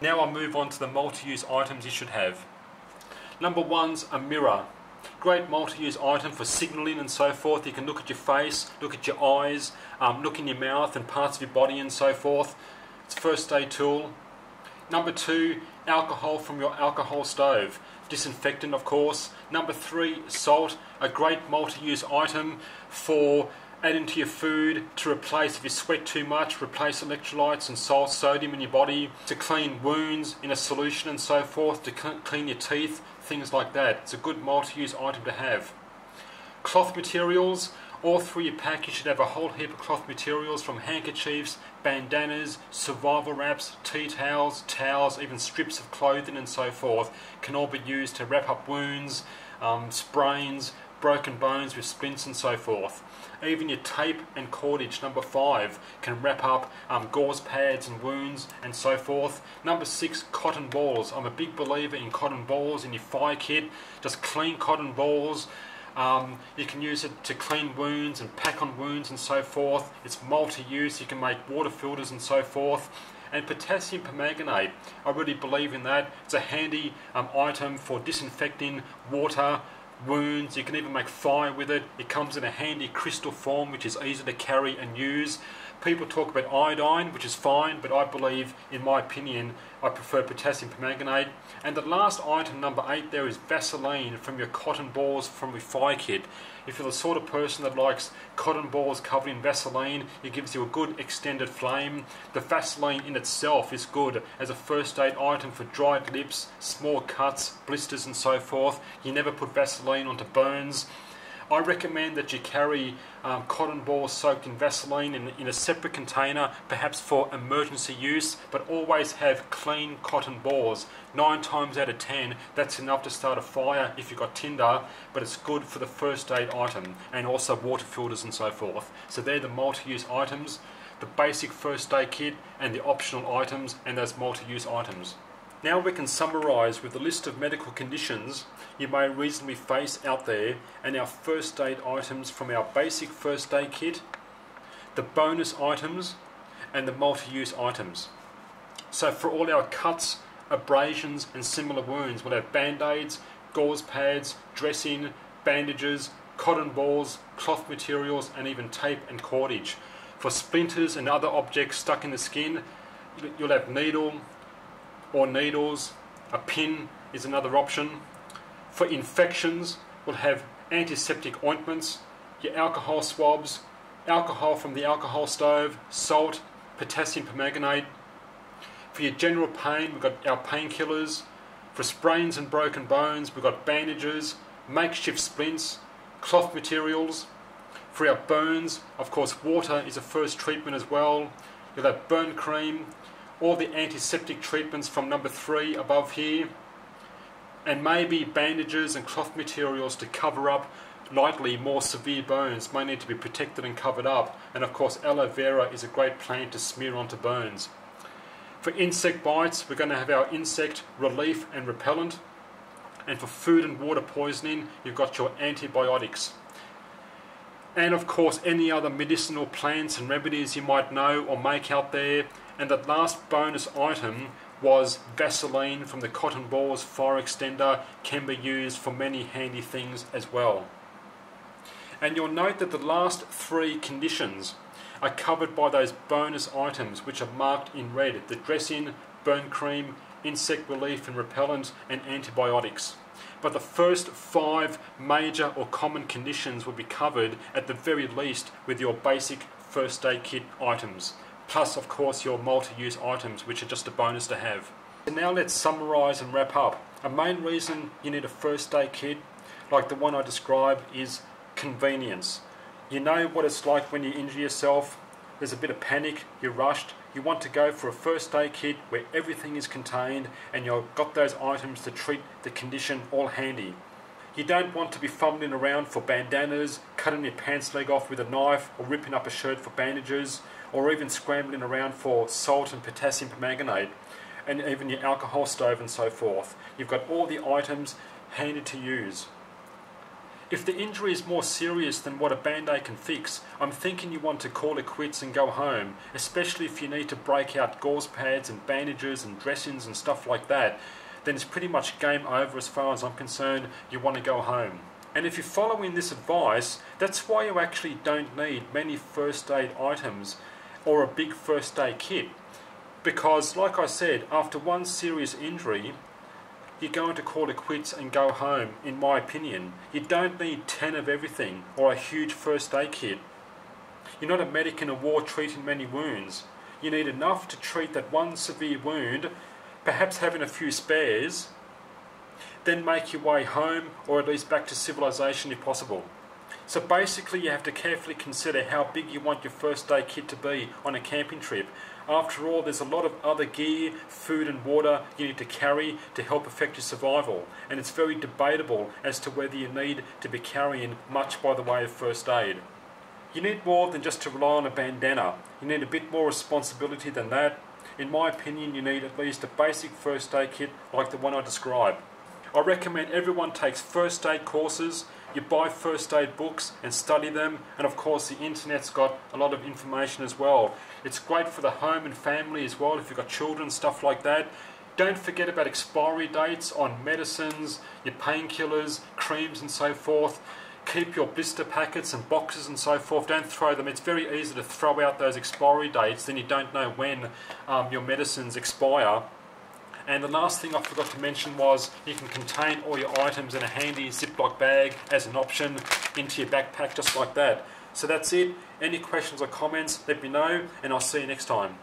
Now I'll move on to the multi-use items you should have. Number one's a mirror. Great multi-use item for signalling and so forth. You can look at your face, look at your eyes, look in your mouth and parts of your body and so forth. It's a first aid tool. Number two, alcohol from your alcohol stove. Disinfectant, of course. Number three, salt. A great multi-use item for adding to your food to replace, if you sweat too much, replace electrolytes and salt, sodium in your body, to clean wounds in a solution and so forth, to clean your teeth, things like that. It's a good multi-use item to have. Cloth materials. All through your pack you should have a whole heap of cloth materials, from handkerchiefs, bandanas, survival wraps, tea towels, towels, even strips of clothing and so forth can all be used to wrap up wounds, sprains, broken bones with splints and so forth. Even your tape and cordage, number 5, can wrap up gauze pads and wounds and so forth. Number 6, cotton balls. I'm a big believer in cotton balls in your fire kit. Just clean cotton balls. You can use it to clean wounds and pack on wounds and so forth. It's multi-use. You can make water filters and so forth. And potassium permanganate, I really believe in that. It's a handy item for disinfecting water, wounds. You can even make fire with it. It comes in a handy crystal form which is easy to carry and use. People talk about iodine, which is fine, but I believe, in my opinion, I prefer potassium permanganate. And the last item, number 8, there is Vaseline from your cotton balls from your fire kit. If you're the sort of person that likes cotton balls covered in Vaseline, it gives you a good extended flame. The Vaseline in itself is good as a first aid item for dried lips, small cuts, blisters and so forth. You never put Vaseline onto burns. I recommend that you carry cotton balls soaked in Vaseline in a separate container, perhaps for emergency use, but always have clean cotton balls. 9 times out of 10, that's enough to start a fire if you've got tinder, but it's good for the first aid item, and also water filters and so forth. So they're the multi-use items, the basic first aid kit, and the optional items, and those multi-use items. Now we can summarise with a list of medical conditions you may reasonably face out there, and our first aid items from our basic first aid kit, the bonus items and the multi-use items. So for all our cuts, abrasions and similar wounds, we'll have band-aids, gauze pads, dressing, bandages, cotton balls, cloth materials and even tape and cordage. For splinters and other objects stuck in the skin, you'll have needle or needles. A pin is another option. For infections, we'll have antiseptic ointments, your alcohol swabs, alcohol from the alcohol stove, salt, potassium permanganate. For your general pain, we've got our painkillers. For sprains and broken bones, we've got bandages, makeshift splints, cloth materials. For our burns, of course, water is a first treatment as well. You'll have burn cream, all the antiseptic treatments from number 3 above here, and maybe bandages and cloth materials to cover up lightly more severe burns may need to be protected and covered up. And of course, aloe vera is a great plant to smear onto burns. For insect bites, we're going to have our insect relief and repellent. And for food and water poisoning, you've got your antibiotics. And of course, any other medicinal plants and remedies you might know or make out there. And the last bonus item was Vaseline from the cotton balls fire extender, can be used for many handy things as well. And you'll note that the last 3 conditions are covered by those bonus items which are marked in red: the dressing, burn cream, insect relief and repellent, and antibiotics. But the first 5 major or common conditions will be covered at the very least with your basic first aid kit items, plus of course your multi-use items, which are just a bonus to have. And now let's summarise and wrap up. A main reason you need a first aid kit like the one I described is convenience. You know what it's like when you injure yourself. There's a bit of panic, you're rushed, you want to go for a first aid kit where everything is contained and you've got those items to treat the condition all handy. You don't want to be fumbling around for bandanas, cutting your pants leg off with a knife, or ripping up a shirt for bandages, or even scrambling around for salt and potassium permanganate, and even your alcohol stove and so forth. You've got all the items handy to use. If the injury is more serious than what a band-aid can fix, I'm thinking you want to call it quits and go home, especially if you need to break out gauze pads and bandages and dressings and stuff like that. Then it's pretty much game over as far as I'm concerned. You want to go home. And if you're following this advice, that's why you actually don't need many first aid items or a big first aid kit. Because, like I said, after one serious injury, you're going to call it quits and go home, in my opinion. You don't need 10 of everything or a huge first aid kit. You're not a medic in a war treating many wounds. You need enough to treat that one severe wound, perhaps having a few spares, then make your way home or at least back to civilization if possible. So basically you have to carefully consider how big you want your first aid kit to be on a camping trip. After all, there's a lot of other gear, food and water you need to carry to help affect your survival, and it's very debatable as to whether you need to be carrying much by the way of first aid. You need more than just to rely on a bandana. You need a bit more responsibility than that. In my opinion, you need at least a basic first aid kit like the one I described. I recommend everyone takes first aid courses, you buy first aid books and study them, and of course the internet's got a lot of information as well. It's great for the home and family as well if you've got children, stuff like that. Don't forget about expiry dates on medicines, your painkillers, creams and so forth. Keep your blister packets and boxes and so forth. Don't throw them. It's very easy to throw out those expiry dates, then you don't know when your medicines expire. And the last thing I forgot to mention was you can contain all your items in a handy Ziploc bag as an option into your backpack just like that. So that's it. Any questions or comments, let me know, and I'll see you next time.